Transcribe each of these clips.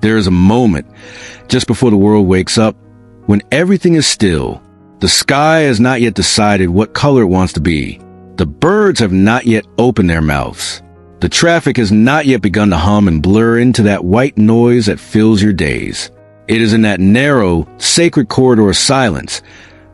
There is a moment, just before the world wakes up, when everything is still. The sky has not yet decided what color it wants to be. The birds have not yet opened their mouths. The traffic has not yet begun to hum and blur into that white noise that fills your days. It is in that narrow, sacred corridor of silence,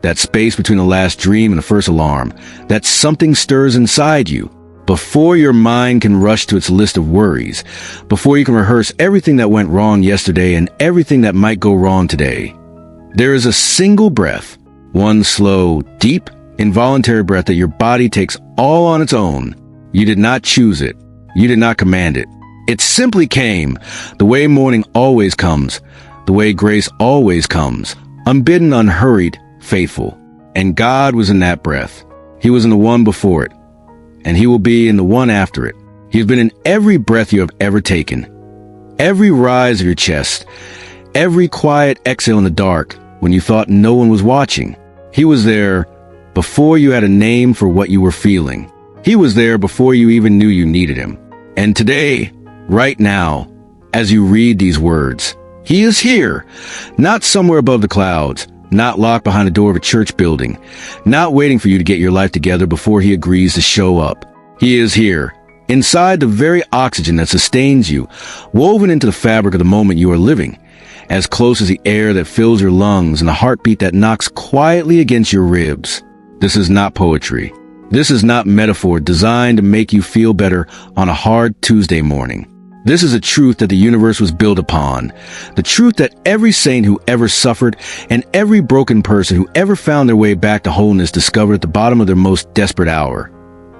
that space between the last dream and the first alarm, that something stirs inside you. Before your mind can rush to its list of worries, before you can rehearse everything that went wrong yesterday and everything that might go wrong today, there is a single breath, one slow, deep, involuntary breath that your body takes all on its own. You did not choose it. You did not command it. It simply came, the way morning always comes, the way grace always comes, unbidden, unhurried, faithful. And God was in that breath. He was in the one before it, and he will be in the one after it. He has been in every breath you have ever taken, every rise of your chest, every quiet exhale in the dark when you thought no one was watching. He was there before you had a name for what you were feeling. He was there before you even knew you needed him. And today, right now, as you read these words, he is here, not somewhere above the clouds, not locked behind the door of a church building, not waiting for you to get your life together before he agrees to show up. He is here, inside the very oxygen that sustains you, woven into the fabric of the moment you are living, as close as the air that fills your lungs and the heartbeat that knocks quietly against your ribs. This is not poetry. This is not metaphor designed to make you feel better on a hard Tuesday morning. This is a truth that the universe was built upon. The truth that every saint who ever suffered and every broken person who ever found their way back to wholeness discovered at the bottom of their most desperate hour.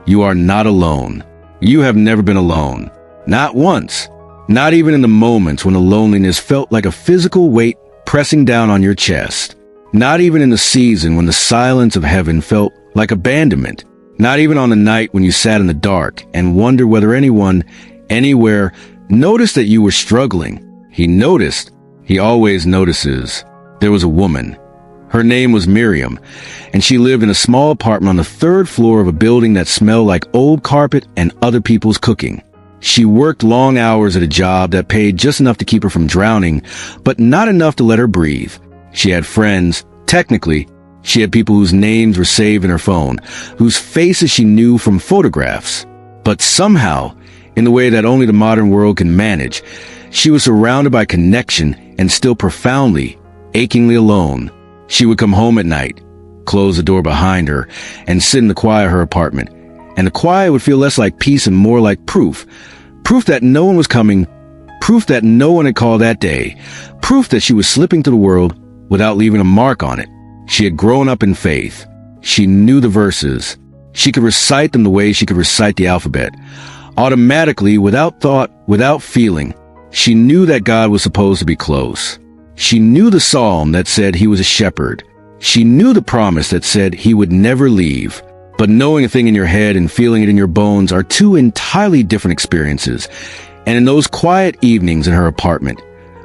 You are not alone. You have never been alone. Not once. Not even in the moments when the loneliness felt like a physical weight pressing down on your chest. Not even in the season when the silence of heaven felt like abandonment. Not even on the night when you sat in the dark and wondered whether anyone, anywhere, noticed that you were struggling. He noticed. He always notices. There was a woman. Her name was Miriam, and she lived in a small apartment on the third floor of a building that smelled like old carpet and other people's cooking. She worked long hours at a job that paid just enough to keep her from drowning, but not enough to let her breathe. She had friends. Technically, she had people whose names were saved in her phone, whose faces she knew from photographs. But somehow, in the way that only the modern world can manage, she was surrounded by connection and still profoundly, achingly alone. She would come home at night, close the door behind her, and sit in the quiet of her apartment. And the quiet would feel less like peace and more like proof. Proof that no one was coming, proof that no one had called that day, proof that she was slipping through the world without leaving a mark on it. She had grown up in faith. She knew the verses. She could recite them the way she could recite the alphabet. Automatically, without thought, without feeling, she knew that God was supposed to be close. She knew the psalm that said he was a shepherd. She knew the promise that said he would never leave. But knowing a thing in your head and feeling it in your bones are two entirely different experiences. And in those quiet evenings in her apartment,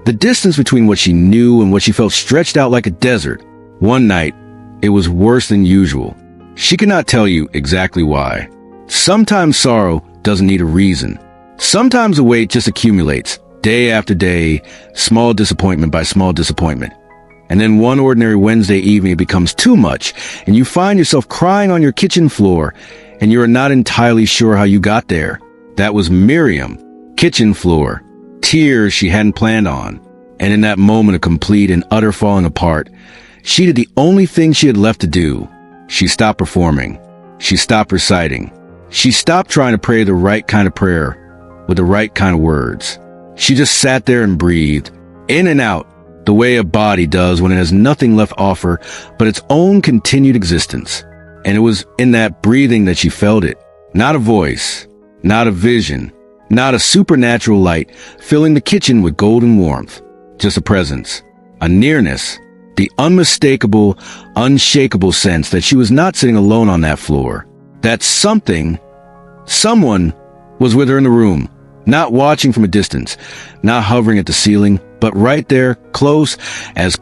the distance between what she knew and what she felt stretched out like a desert. One night, it was worse than usual. She could not tell you exactly why. Sometimes sorrow doesn't need a reason. Sometimes the weight just accumulates, day after day, small disappointment by small disappointment. And then one ordinary Wednesday evening it becomes too much, and you find yourself crying on your kitchen floor, and you are not entirely sure how you got there. That was Miriam. Kitchen floor. Tears she hadn't planned on. And in that moment of complete and utter falling apart, she did the only thing she had left to do. She stopped performing. She stopped reciting. She stopped trying to pray the right kind of prayer with the right kind of words. She just sat there and breathed, in and out, the way a body does when it has nothing left to offer but its own continued existence. And it was in that breathing that she felt it. Not a voice, not a vision, not a supernatural light filling the kitchen with golden warmth. Just a presence, a nearness, the unmistakable, unshakable sense that she was not sitting alone on that floor. That someone was with her in the room, not watching from a distance, not hovering at the ceiling, but right there, close as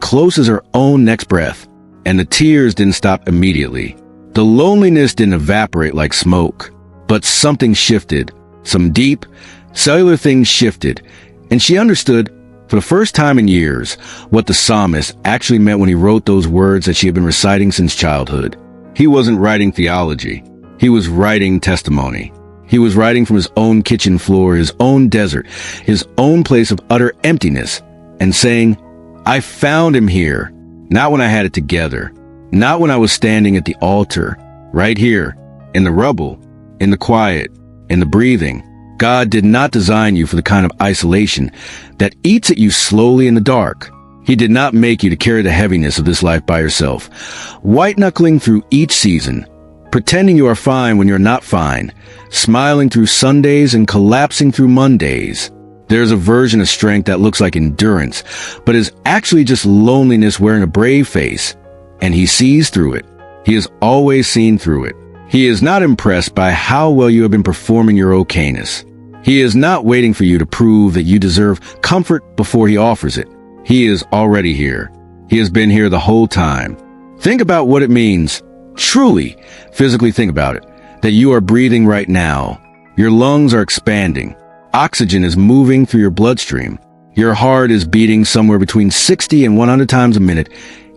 her own next breath. And the tears didn't stop immediately. The loneliness didn't evaporate like smoke, but something shifted. Some deep, cellular things shifted, and she understood For the first time in years, what the psalmist actually meant when he wrote those words that she had been reciting since childhood. He wasn't writing theology. He was writing testimony. He was writing from his own kitchen floor, his own desert, his own place of utter emptiness, and saying, I found him here, not when I had it together, not when I was standing at the altar, right here, in the rubble, in the quiet, in the breathing. God did not design you for the kind of isolation that eats at you slowly in the dark. He did not make you to carry the heaviness of this life by yourself, white-knuckling through each season, pretending you are fine when you're not fine, smiling through Sundays and collapsing through Mondays. There's a version of strength that looks like endurance, but is actually just loneliness wearing a brave face, and he sees through it. He has always seen through it. He is not impressed by how well you have been performing your okayness. He is not waiting for you to prove that you deserve comfort before he offers it. He is already here. He has been here the whole time. Think about what it means. Truly, physically think about it. That you are breathing right now. Your lungs are expanding. Oxygen is moving through your bloodstream. Your heart is beating somewhere between 60 and 100 times a minute,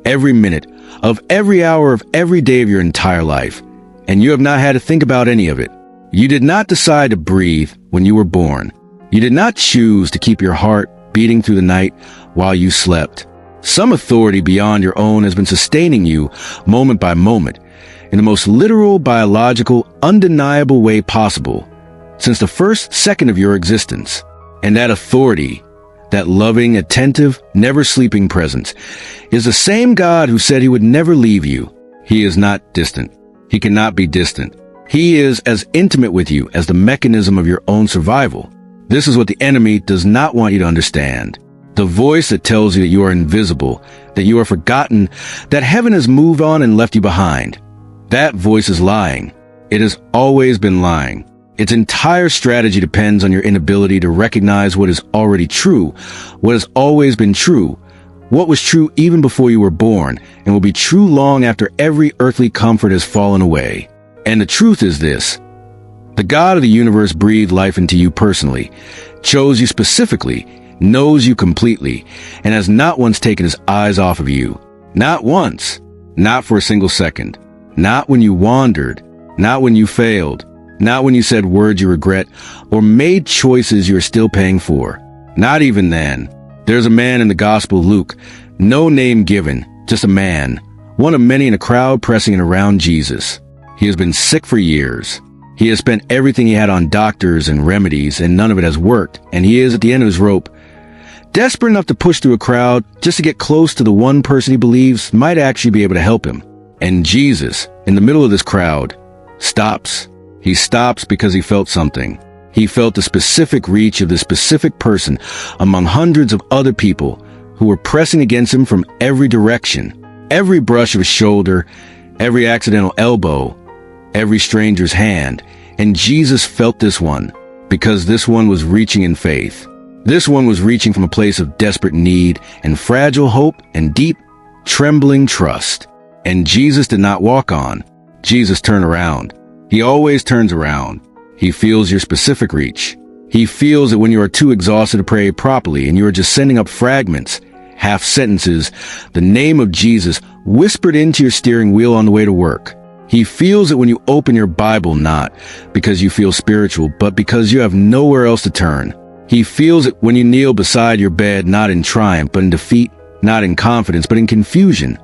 every minute of every hour of every day of your entire life. And you have not had to think about any of it. You did not decide to breathe when you were born. You did not choose to keep your heart beating through the night while you slept. Some authority beyond your own has been sustaining you moment by moment in the most literal, biological, undeniable way possible since the first second of your existence. And that authority, that loving, attentive, never sleeping presence, is the same God who said he would never leave you. He is not distant. He cannot be distant. He is as intimate with you as the mechanism of your own survival. This is what the enemy does not want you to understand. The voice that tells you that you are invisible, that you are forgotten, that heaven has moved on and left you behind. That voice is lying. It has always been lying. Its entire strategy depends on your inability to recognize what is already true, what has always been true, what was true even before you were born, and will be true long after every earthly comfort has fallen away. And the truth is this: the God of the universe breathed life into you personally, chose you specifically, knows you completely, and has not once taken his eyes off of you. Not once. Not for a single second. Not when you wandered. Not when you failed. Not when you said words you regret or made choices you are still paying for. Not even then. There's a man in the Gospel of Luke, no name given, just a man, one of many in a crowd pressing in around Jesus. He has been sick for years. He has spent everything he had on doctors and remedies, and none of it has worked, and he is at the end of his rope, desperate enough to push through a crowd just to get close to the one person he believes might actually be able to help him. And Jesus, in the middle of this crowd, stops. He stops because he felt something. He felt the specific reach of this specific person among hundreds of other people who were pressing against him from every direction. Every brush of his shoulder, every accidental elbow, every stranger's hand. And Jesus felt this one, because this one was reaching in faith. This one was reaching from a place of desperate need and fragile hope and deep, trembling trust. And Jesus did not walk on. Jesus turned around. He always turns around. He feels your specific reach. He feels it when you are too exhausted to pray properly and you are just sending up fragments, half sentences, the name of Jesus whispered into your steering wheel on the way to work. He feels it when you open your Bible, not because you feel spiritual, but because you have nowhere else to turn. He feels it when you kneel beside your bed, not in triumph, but in defeat, not in confidence, but in confusion,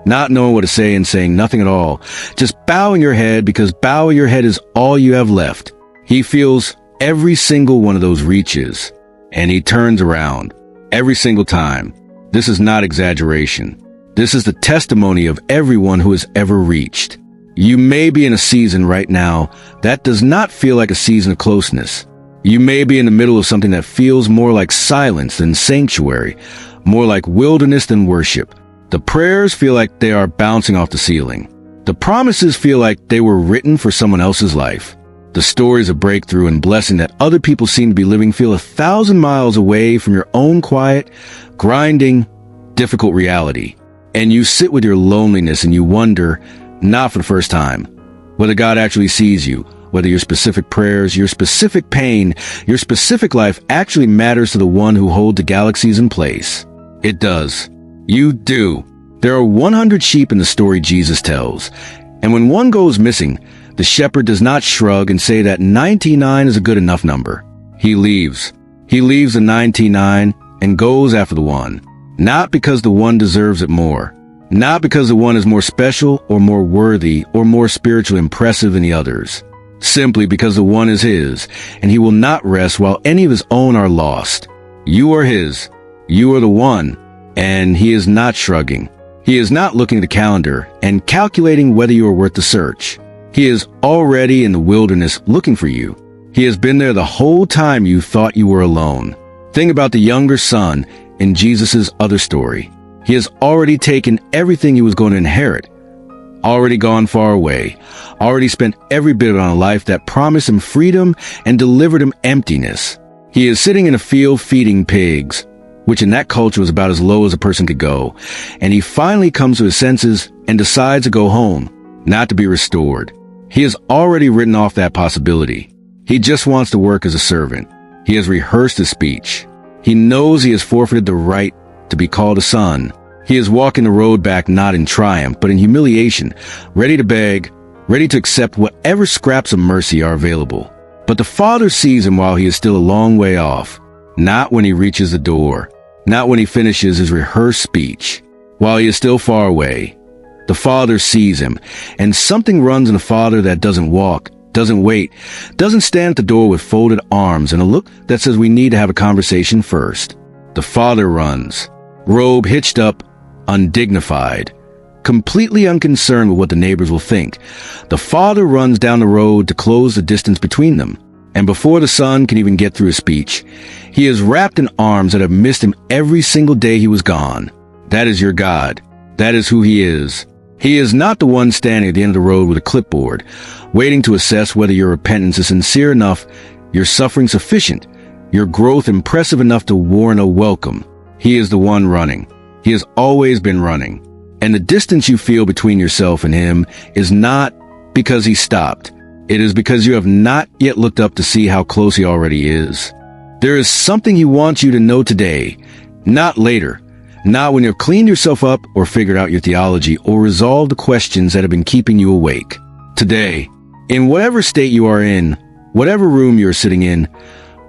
not knowing what to say and saying nothing at all, just bowing your head because bowing your head is all you have left. He feels every single one of those reaches, and he turns around every single time. This is not exaggeration. This is the testimony of everyone who has ever reached. You may be in a season right now that does not feel like a season of closeness. You may be in the middle of something that feels more like silence than sanctuary, more like wilderness than worship. The prayers feel like they are bouncing off the ceiling. The promises feel like they were written for someone else's life. The stories of breakthrough and blessing that other people seem to be living feel 1,000 miles away from your own quiet, grinding, difficult reality. And you sit with your loneliness and you wonder, not for the first time, whether God actually sees you, whether your specific prayers, your specific pain, your specific life actually matters to the one who holds the galaxies in place. It does. You do. There are 100 sheep in the story Jesus tells, and when one goes missing, the shepherd does not shrug and say that 99 is a good enough number. He leaves. He leaves the 99 and goes after the one, not because the one deserves it more, not because the one is more special or more worthy or more spiritually impressive than the others, simply because the one is his, and he will not rest while any of his own are lost. You are his. You are the one, and he is not shrugging. He is not looking at the calendar and calculating whether you are worth the search. He is already in the wilderness looking for you. He has been there the whole time you thought you were alone. Think about the younger son in Jesus' other story. He has already taken everything he was going to inherit, already gone far away, already spent every bit on a life that promised him freedom and delivered him emptiness. He is sitting in a field feeding pigs, which in that culture was about as low as a person could go, and he finally comes to his senses and decides to go home, not to be restored. He has already written off that possibility. He just wants to work as a servant. He has rehearsed his speech. He knows he has forfeited the right to be called a son. He is walking the road back not in triumph, but in humiliation, ready to beg, ready to accept whatever scraps of mercy are available. But the Father sees him while he is still a long way off, not when he reaches the door, not when he finishes his rehearsed speech. While he is still far away, the Father sees him, and something runs in the Father that doesn't walk, doesn't wait, doesn't stand at the door with folded arms and a look that says we need to have a conversation first. The Father runs, robe hitched up, undignified, completely unconcerned with what the neighbors will think. The Father runs down the road to close the distance between them, and before the Son can even get through his speech, he is wrapped in arms that have missed him every single day he was gone. That is your God. That is who he is. He is not the one standing at the end of the road with a clipboard, waiting to assess whether your repentance is sincere enough, your suffering sufficient, your growth impressive enough to warrant a welcome. He is the one running. He has always been running. And the distance you feel between yourself and him is not because he stopped. It is because you have not yet looked up to see how close he already is. There is something he wants you to know today, not later. Not when you've cleaned yourself up or figured out your theology or resolved the questions that have been keeping you awake. Today, in whatever state you are in, whatever room you are sitting in,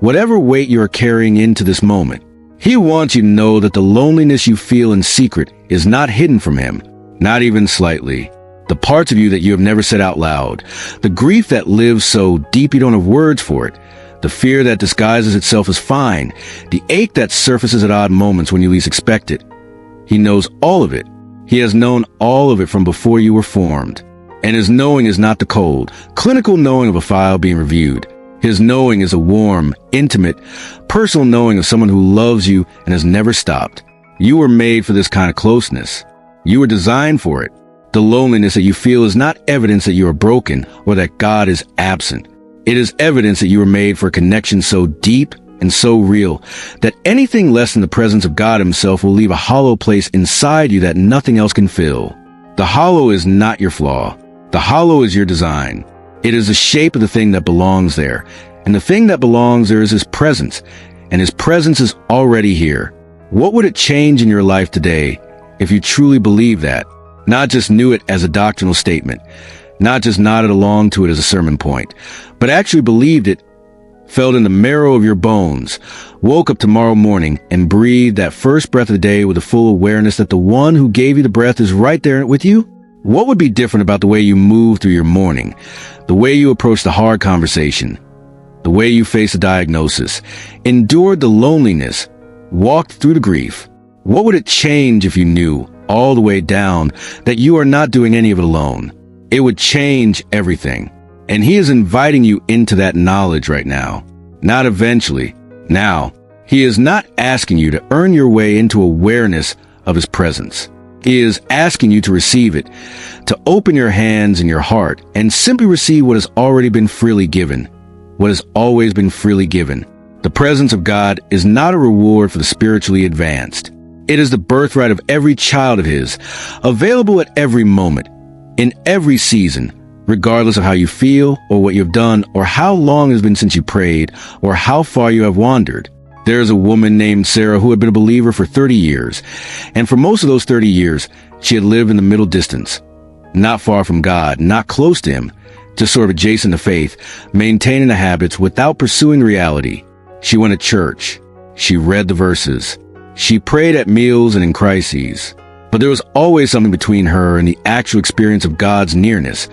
whatever weight you are carrying into this moment, he wants you to know that the loneliness you feel in secret is not hidden from him, not even slightly. The parts of you that you have never said out loud, the grief that lives so deep you don't have words for it, the fear that disguises itself as fine, the ache that surfaces at odd moments when you least expect it. He knows all of it. He has known all of it from before you were formed. And his knowing is not the cold, clinical knowing of a file being reviewed. His knowing is a warm, intimate, personal knowing of someone who loves you and has never stopped. You were made for this kind of closeness. You were designed for it. The loneliness that you feel is not evidence that you are broken or that God is absent. It is evidence that you were made for a connection so deep and so real that anything less than the presence of God himself will leave a hollow place inside you that nothing else can fill. The hollow is not your flaw. The hollow is your design. It is the shape of the thing that belongs there. And the thing that belongs there is his presence. And his presence is already here. What would it change in your life today if you truly believed that? Not just knew it as a doctrinal statement, not just nodded along to it as a sermon point, but actually believed it, felt in the marrow of your bones, woke up tomorrow morning and breathed that first breath of the day with a full awareness that the one who gave you the breath is right there with you? What would be different about the way you move through your morning, the way you approach the hard conversation, the way you face the diagnosis, endured the loneliness, walked through the grief? What would it change if you knew, all the way down, that you are not doing any of it alone? It would change everything. And he is inviting you into that knowledge right now. Not eventually. Now. He is not asking you to earn your way into awareness of his presence. He is asking you to receive it, to open your hands and your heart and simply receive what has already been freely given, what has always been freely given. The presence of God is not a reward for the spiritually advanced. It is the birthright of every child of his, available at every moment, in every season, regardless of how you feel or what you've done or how long it has been since you prayed or how far you have wandered. There is a woman named Sarah who had been a believer for 30 years, and for most of those 30 years, she had lived in the middle distance, not far from God, not close to Him, just sort of adjacent to faith, maintaining the habits without pursuing reality. She went to church. She read the verses. She prayed at meals and in crises. But there was always something between her and the actual experience of God's nearness,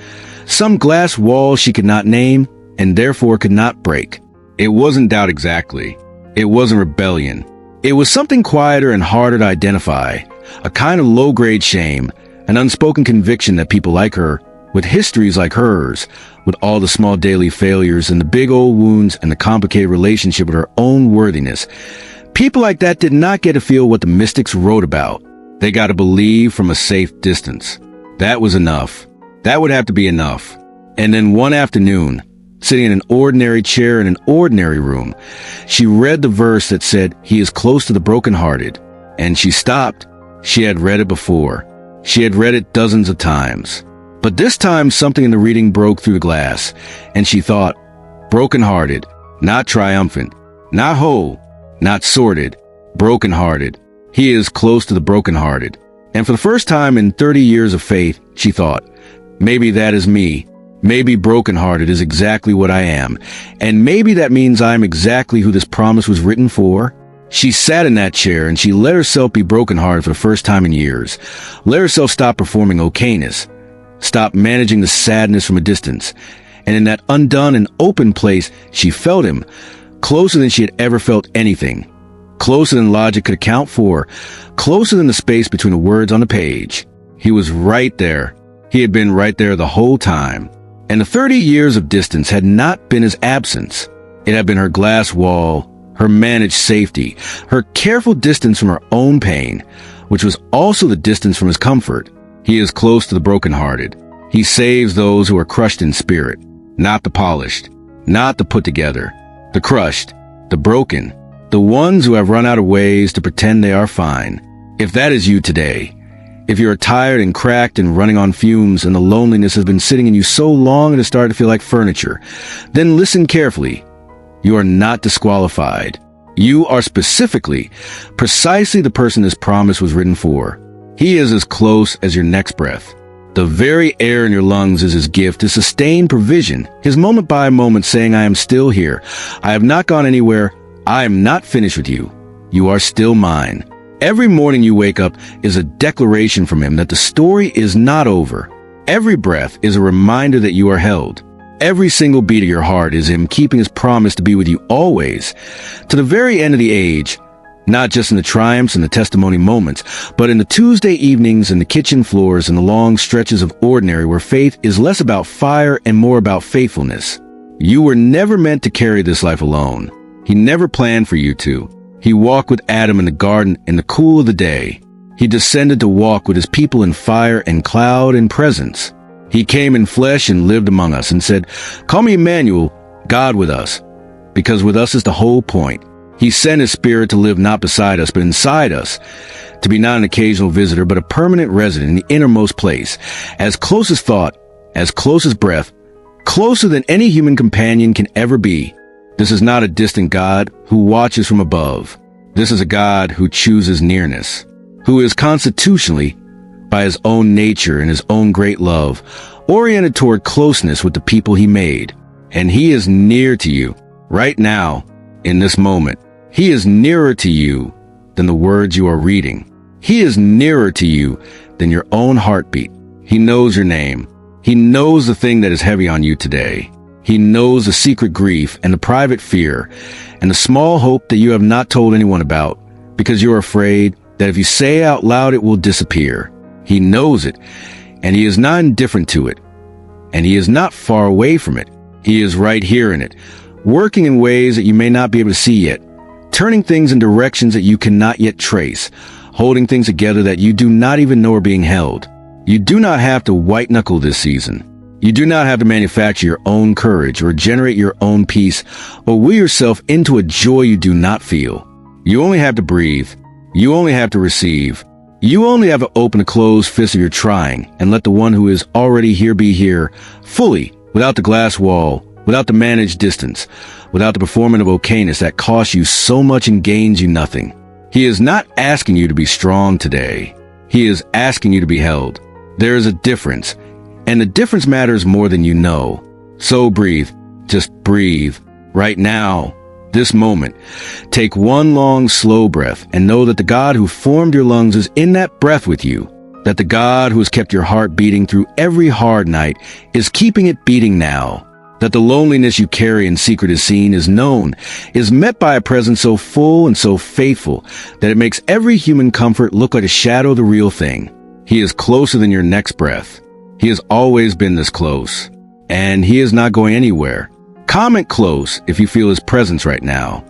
some glass wall she could not name and therefore could not break. It wasn't doubt exactly. It wasn't rebellion. It was something quieter and harder to identify, a kind of low-grade shame, an unspoken conviction that people like her, with histories like hers, with all the small daily failures and the big old wounds and the complicated relationship with her own worthiness, people like that did not get to feel what the mystics wrote about. They got to believe from a safe distance. That was enough. That would have to be enough. And then one afternoon, sitting in an ordinary chair in an ordinary room, she read the verse that said, "He is close to the brokenhearted." And she stopped. She had read it before. She had read it dozens of times. But this time something in the reading broke through the glass, and she thought, brokenhearted, not triumphant, not whole, not sordid, brokenhearted. He is close to the brokenhearted. And for the first time in 30 years of faith, she thought, maybe that is me. Maybe brokenhearted is exactly what I am. And maybe that means I am exactly who this promise was written for. She sat in that chair and she let herself be brokenhearted for the first time in years. Let herself stop performing okayness. Stop managing the sadness from a distance. And in that undone and open place, she felt Him, closer than she had ever felt anything. Closer than logic could account for. Closer than the space between the words on the page. He was right there. He had been right there the whole time. And the 30 years of distance had not been His absence. It had been her glass wall, her managed safety, her careful distance from her own pain, which was also the distance from His comfort. He is close to the brokenhearted. He saves those who are crushed in spirit, not the polished, not the put together, the crushed, the broken, the ones who have run out of ways to pretend they are fine. If that is you today, if you are tired and cracked and running on fumes and the loneliness has been sitting in you so long it has started to feel like furniture, then listen carefully. You are not disqualified. You are specifically, precisely the person this promise was written for. He is as close as your next breath. The very air in your lungs is His gift, His sustained provision, His moment by moment saying, I am still here. I have not gone anywhere. I am not finished with you. You are still mine. Every morning you wake up is a declaration from Him that the story is not over. Every breath is a reminder that you are held. Every single beat of your heart is Him keeping His promise to be with you always, to the very end of the age, not just in the triumphs and the testimony moments, but in the Tuesday evenings and the kitchen floors and the long stretches of ordinary where faith is less about fire and more about faithfulness. You were never meant to carry this life alone. He never planned for you to. He walked with Adam in the garden in the cool of the day. He descended to walk with His people in fire and cloud and presence. He came in flesh and lived among us and said, call me Emmanuel, God with us, because with us is the whole point. He sent His Spirit to live not beside us, but inside us, to be not an occasional visitor, but a permanent resident in the innermost place, as close as thought, as close as breath, closer than any human companion can ever be. This is not a distant God who watches from above. This is a God who chooses nearness, who is constitutionally, by His own nature and His own great love, oriented toward closeness with the people He made. And He is near to you, right now, in this moment. He is nearer to you than the words you are reading. He is nearer to you than your own heartbeat. He knows your name. He knows the thing that is heavy on you today. He knows the secret grief and the private fear and the small hope that you have not told anyone about because you are afraid that if you say it out loud, it will disappear. He knows it, and He is not indifferent to it, and He is not far away from it. He is right here in it, working in ways that you may not be able to see yet, turning things in directions that you cannot yet trace, holding things together that you do not even know are being held. You do not have to white-knuckle this season. You do not have to manufacture your own courage or generate your own peace or will yourself into a joy you do not feel. You only have to breathe. You only have to receive. You only have to open a closed fist of your trying and let the one who is already here be here fully, without the glass wall, without the managed distance, without the performance of okayness that costs you so much and gains you nothing. He is not asking you to be strong today. He is asking you to be held. There is a difference, and the difference matters more than you know. So breathe. Just breathe. Right now. This moment. Take one long, slow breath and know that the God who formed your lungs is in that breath with you. That the God who has kept your heart beating through every hard night is keeping it beating now. That the loneliness you carry in secret is seen, is known, is met by a presence so full and so faithful that it makes every human comfort look like a shadow of the real thing. He is closer than your next breath. He has always been this close. And he is not going anywhere. Comment close if you feel his presence right now.